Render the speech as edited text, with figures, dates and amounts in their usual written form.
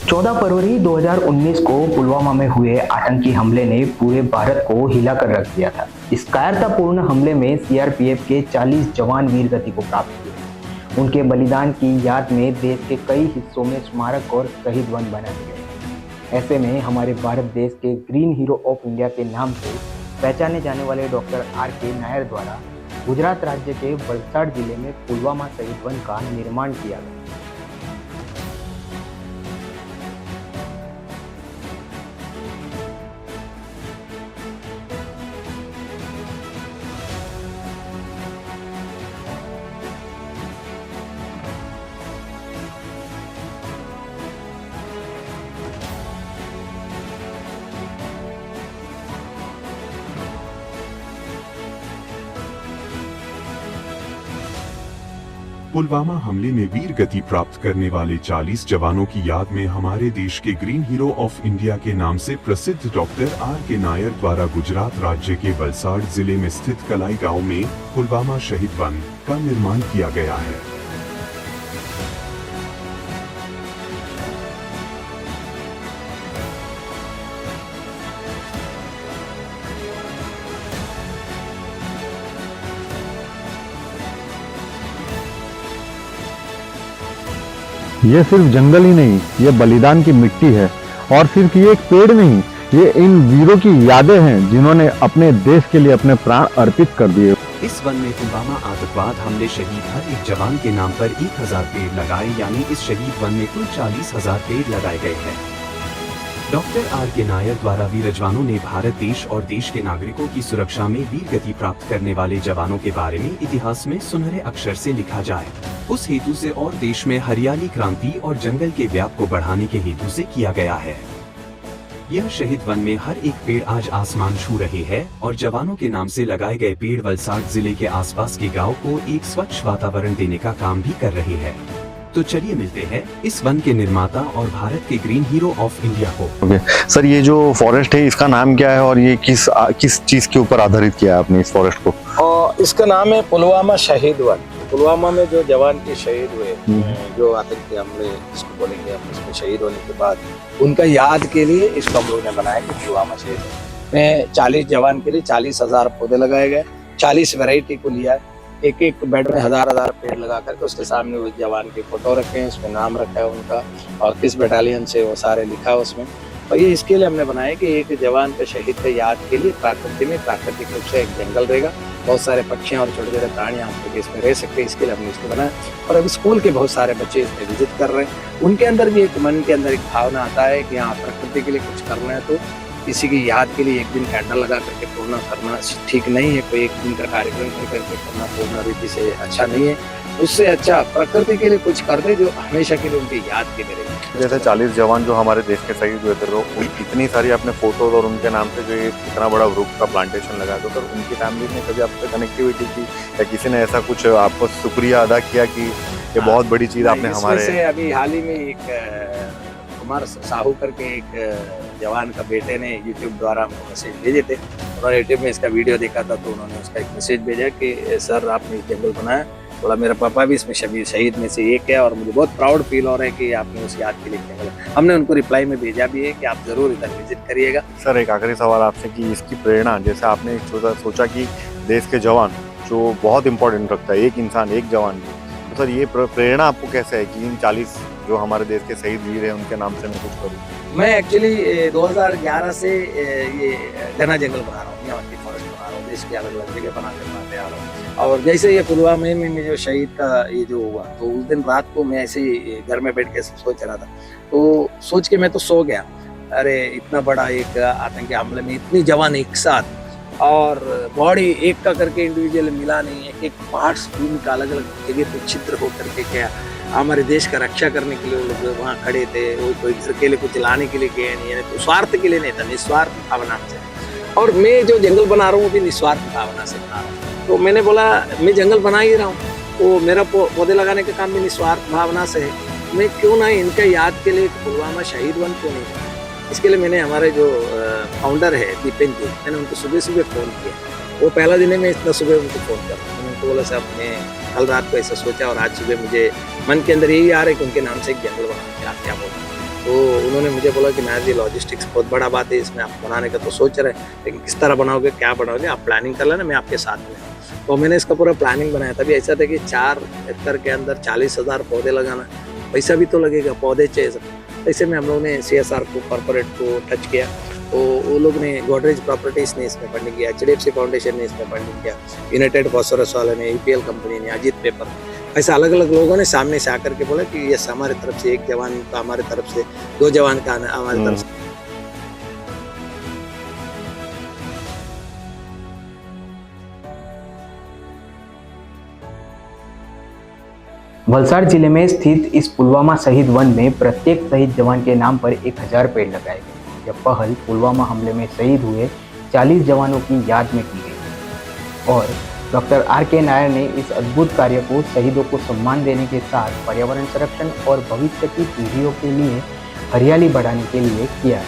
14 फरवरी 2019 को पुलवामा में हुए आतंकी हमले ने पूरे भारत को हिलाकर रख दिया था। इस कायरतापूर्ण हमले में सीआरपीएफ के 40 जवान वीरगति को प्राप्त हुए। उनके बलिदान की याद में देश के कई हिस्सों में स्मारक और शहीद वन बनाए गए। ऐसे में हमारे भारत देश के ग्रीन हीरो ऑफ इंडिया के नाम से पहचाने जाने वाले डॉक्टर आर.के. नायर द्वारा गुजरात राज्य के वलसाड जिले में पुलवामा शहीद वन का निर्माण किया गया। पुलवामा हमले में वीर गति प्राप्त करने वाले 40 जवानों की याद में हमारे देश के ग्रीन हीरो ऑफ इंडिया के नाम से प्रसिद्ध डॉक्टर आर.के. नायर द्वारा गुजरात राज्य के वलसाड जिले में स्थित कलाई गांव में पुलवामा शहीद वन का निर्माण किया गया है। ये सिर्फ जंगल ही नहीं, ये बलिदान की मिट्टी है। और सिर्फ ये एक पेड़ नहीं, ये इन वीरों की यादें हैं जिन्होंने अपने देश के लिए अपने प्राण अर्पित कर दिए। इस वन में पुलवामा आतंकवाद हमले शहीद हर एक जवान के नाम पर 1000 पेड़ लगाए, यानी इस शहीद वन में कुल 40,000 पेड़ लगाए गए हैं। Doctor R K. नायर द्वारा वीर जवानों ने भारत देश और देश के नागरिकों की सुरक्षा में वीर गति प्राप्त करने वाले जवानों के बारे में इतिहास में सुनहरे अक्षर से लिखा जाए, उस हेतु से और देश में हरियाली क्रांति और जंगल के व्याप को बढ़ाने के हेतु से किया गया है। यह शहीद वन में हर एक पेड़ आज आसमान छू रहे हैं और जवानों के नाम से लगाए गए पेड़ वलसाड जिले के आसपास के गाँव को एक स्वच्छ वातावरण देने का काम भी कर रहे हैं। तो चलिए मिलते हैं इस वन के निर्माता और भारत के ग्रीन हीरो ऑफ इंडिया को। सर, ये जो फॉरेस्ट है इसका नाम क्या है और ये किस चीज के ऊपर आधारित किया है आपने इस फॉरेस्ट को? और इसका नाम है पुलवामा शहीद वन। पुलवामा में जो जवान के शहीद हुए, जो आतंकी हमले इसको बोलेंगे हम, इसमें शहीद होने के बाद उनका याद के लिए इसको हम लोगों ने बनाया कि पुलवामा शहीद में 40 जवान के लिए 40,000 पौधे लगाए गए। 40 वैरायटी को लिया है, एक एक बेड में 1000 पेड़ लगा करके उसके सामने वो जवान के फोटो रखे हैं, उसमें नाम रखा है उनका और किस बटालियन से वो सारे लिखा है उसमें। और ये इसके लिए हमने बनाया कि एक जवान के शहीद के याद के लिए प्रकृति में प्राकृतिक रूप से एक जंगल रहेगा, बहुत सारे पक्षियाँ और छोटे छोटे प्राणी आपके इसमें रह सकते हैं, इसके लिए हमने इसको बनाया। और अब स्कूल के बहुत सारे बच्चे इसमें विजिट कर रहे हैं, उनके अंदर भी एक मन के अंदर एक भावना आता है कि हाँ, प्रकृति के लिए कुछ करना है तो किसी की याद के लिए एक दिन कैंडल लगा करके पूर्ण करना ठीक नहीं है। कोई एक दिन का कार्यक्रम करके करना पूर्ण रीति से अच्छा नहीं है। उससे अच्छा प्रकृति के लिए कुछ कर दे जो हमेशा के लिए उनकी याद के लिए रहे। जैसे 40 जवान जो हमारे देश के शहीद हुए थे, तो इतनी सारी आपने फोटोज और उनके नाम से जो ये इतना बड़ा वृक्ष का प्लांटेशन लगा, तो सर उनकी फैमिली ने कभी आपसे कनेक्टिविटी की या किसी ने ऐसा कुछ आपको शुक्रिया अदा किया कि ये बहुत बड़ी चीज आपने हमारे? से अभी हाल ही में एक कुमार साहू करके एक जवान का बेटे ने यूट्यूब द्वारा मैसेज भेजे थे। उन्होंने यूट्यूब में इसका वीडियो देखा था तो उन्होंने उसका एक मैसेज भेजा कि सर आपने जंगल बनाया, थोड़ा मेरा पापा भी इसमें शहीद में से एक है और मुझे बहुत प्राउड फील हो रहा है कि आपने उस याद के लिए जंगल। हमने उनको रिप्लाई में भेजा भी है कि आप जरूर इधर विजिट करिएगा। सर, एक आखिरी सवाल आपसे कि इसकी प्रेरणा, जैसे आपने सोचा कि देश के जवान जो बहुत इंपॉर्टेंट रखता है, एक इंसान एक जवान, तो सर ये प्रेरणा आपको कैसे है कि इन 40 जो हमारे देश के शहीद वीर हैं उनके नाम से मैं कुछ करूँ? मैं एक्चुअली 2011 से ये घना जंगल बना रहा हूँ, यहाँ की फॉरेस्ट बना रहा हूँ, देश के अलग अलग जगह बनाते आ रहा हूँ। और जैसे ये पुलवामा में जो शहीद का ये जो हुआ, तो उस दिन रात को मैं ऐसे ही घर में बैठ के सोच रहा था, तो सोच के मैं तो सो गया। अरे इतना बड़ा एक आतंकी हमले में इतनी जवान एक साथ, और बॉडी एक का करके इंडिविजुअल मिला नहीं, एक एक पार्ट्स भूमि का अलग अलग जगह पे छिद्र होकर के क्या हमारे देश का रक्षा करने के लिए वो लोग वहाँ खड़े थे। वो कोई घर के लिए कुछ लाने के लिए गए नहीं, तो स्वार्थ के लिए नहीं था, निस्वार्थ भावना से। और मैं जो जंगल बना रहा हूँ भी निस्वार्थ भावना से बना रहा हूँ। तो मैंने बोला मैं जंगल बना ही रहा हूँ, तो मेरा पौधे लगाने का काम भी निस्वार्थ भावना से है, मैं क्यों ना इनके याद के लिए पुलवामा शहीद वन क्यों नहीं बनाया। इसके लिए मैंने हमारे जो फाउंडर है दीपेन जी, मैंने उनको सुबह सुबह फ़ोन किया। वो पहला दिन है मैं इतना सुबह उनको फ़ोन कर रहा हूँ। मैंने उनको बोला साहब मैं कल रात को ऐसा सोचा और आज सुबह मुझे मन के अंदर यही आ रहा है कि उनके नाम से एक जंगल बना के आप क्या बोलते हैं। तो उन्होंने मुझे बोला कि नायर जी लॉजिस्टिक्स बहुत बड़ा बात है, इसमें आप बनाने का तो सोच रहे हैं, लेकिन किस तरह बनाओगे, क्या बनाओगे, आप प्लानिंग कर लेना, मैं आपके साथ में हूँ। तो मैंने इसका पूरा प्लानिंग बनाया। तभी ऐसा था कि 4 एकड़ के अंदर 40,000 पौधे लगाना, पैसा भी तो लगेगा, पौधे चाहिए सब। ऐसे में हम लोगों ने CSR को, कॉर्पोरेट को टच किया, तो वो लोग ने गोदरेज प्रॉपर्टीज ने इसमें फंडिंग किया, HDFC फाउंडेशन ने इसमें फंडिंग किया, यूनाइटेड फॉस्फोरस वाले ने, EPL कंपनी ने, अजीत पेपर, ऐसा अलग अलग लोगों ने सामने से आकर के बोला कि यस हमारे तरफ से 1 जवान का, हमारे तरफ से 2 जवान का, हमारे तरफ से। वलसाड़ जिले में स्थित इस पुलवामा शहीद वन में प्रत्येक शहीद जवान के नाम पर 1000 पेड़ लगाए गए। यह पहल पुलवामा हमले में शहीद हुए 40 जवानों की याद में की गई और डॉक्टर R.K. नायर ने इस अद्भुत कार्य को शहीदों को सम्मान देने के साथ पर्यावरण संरक्षण और भविष्य की पीढ़ियों के लिए हरियाली बढ़ाने के लिए किया।